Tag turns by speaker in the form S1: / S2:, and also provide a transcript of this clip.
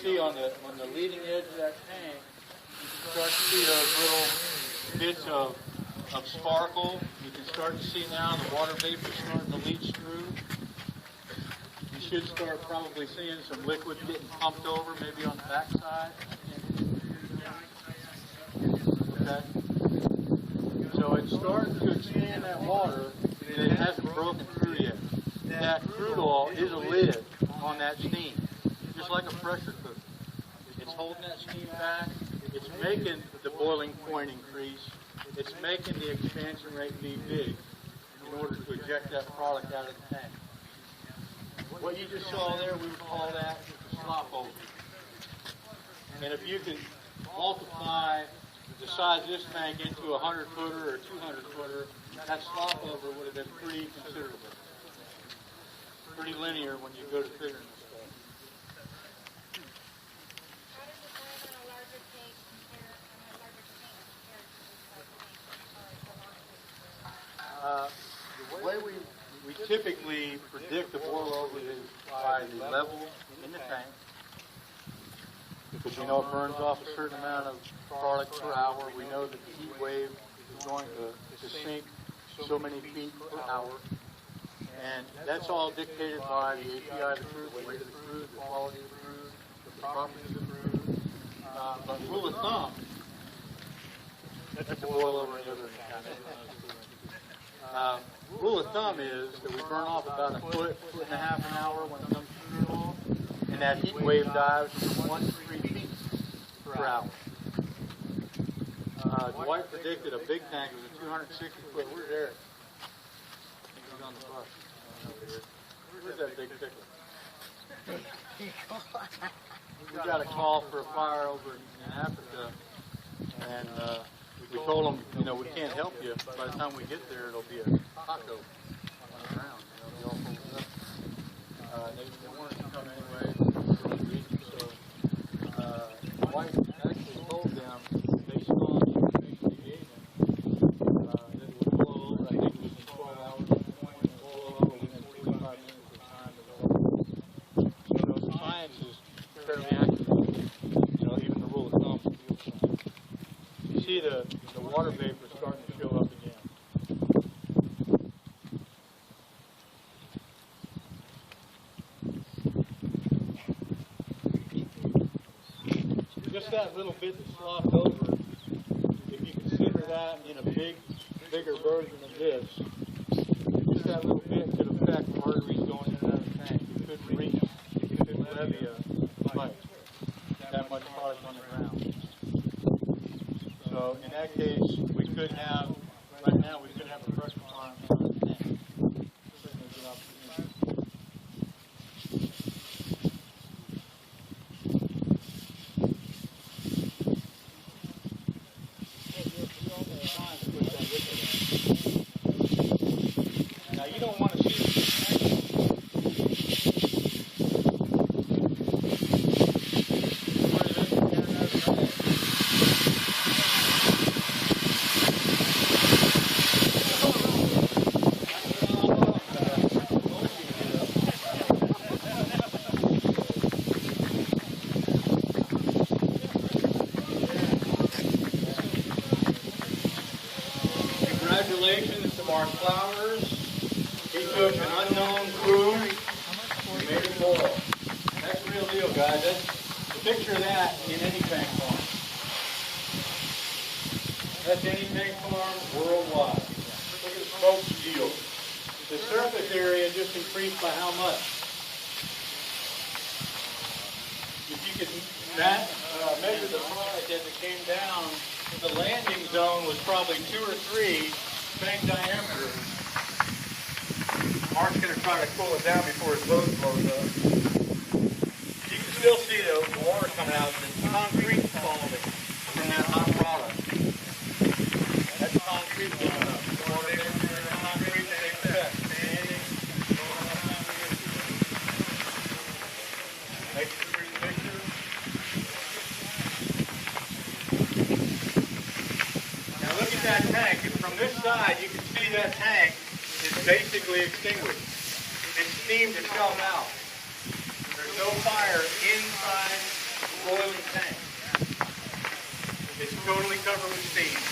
S1: see on the leading edge of that tank, you can start to see those little bits of sparkle. You can start to see now the water vapor starting to leach through. You should start probably seeing some liquid getting pumped over, maybe on the backside. Okay. So it's starting to expand that water, and it hasn't broken through yet. That crude oil is a lid on that steam, just like a pressure cooker. It's holding that steam back. It's making the boiling point increase. It's making the expansion rate be big in order to eject that product out of the tank. What you just saw there, we would call that slop over. And if you can multiply the size of this tank into a 100-footer or 200-footer, that slop over would have been pretty considerable. Pretty linear when you go to figuring this stuff. The way we typically predict the boilover is by the level in the tank, because we know it burns off a certain amount of product per hour. We know that the heat wave is going to sink so many feet per hour. And that's all dictated by the API of the crude, the weight of the crude, the quality of the crude, the properties of the crude. But rule of thumb, that's a boilover in the other account. Rule of thumb is that we burn off about a foot and a half an hour when it comes to crude oil, and that heat wave dives from 1 to 3 feet per hour. Dwight predicted a big tank was a 260-foot. Where's Eric? I think he's on the bus. Where's that big tickler? We got a call for a fire over in Africa, and we told them, we can't help you. By the time we get there, it'll be a taco on the ground. They all folded up. They wanted to come anyway for the reason. So my wife actually told them, based on the information they gave them, that it would blow over. I think it was in 12 hours. It would blow over within 45 minutes of time to go. So science is fairly accurate. Even the rule of thumb. You see the water vapor starting to show up again. Just that little bit that slopped over, if you consider that in a bigger version of this, just that little bit could affect arteries going in and out of the tank. It could levy a fight. That much product on the ground. So in that case, we could have, right now, we could have a pressure plant on the tank. Certainly a good opportunity. Now you don't want to see Congratulations to Mark Flowers. He took an unknown crude and made it boil. That's the real deal, guys. Picture that in any tank farm. That's any tank farm worldwide. Look at the smoke yield. The surface area just increased by how much? If you could measure the product as it came down, the landing zone was probably 2 or 3 same diameter. Mark's going to try to cool it down before his load blows up. You can still see the water coming out. The concrete falling from that hot product. That's concrete blowing up. Concrete takes effect. Make it a pretty picture. Now look at that tank. From this side, you can see that tank is basically extinguished. It steamed itself out. There's no fire inside
S2: totally covered with steam.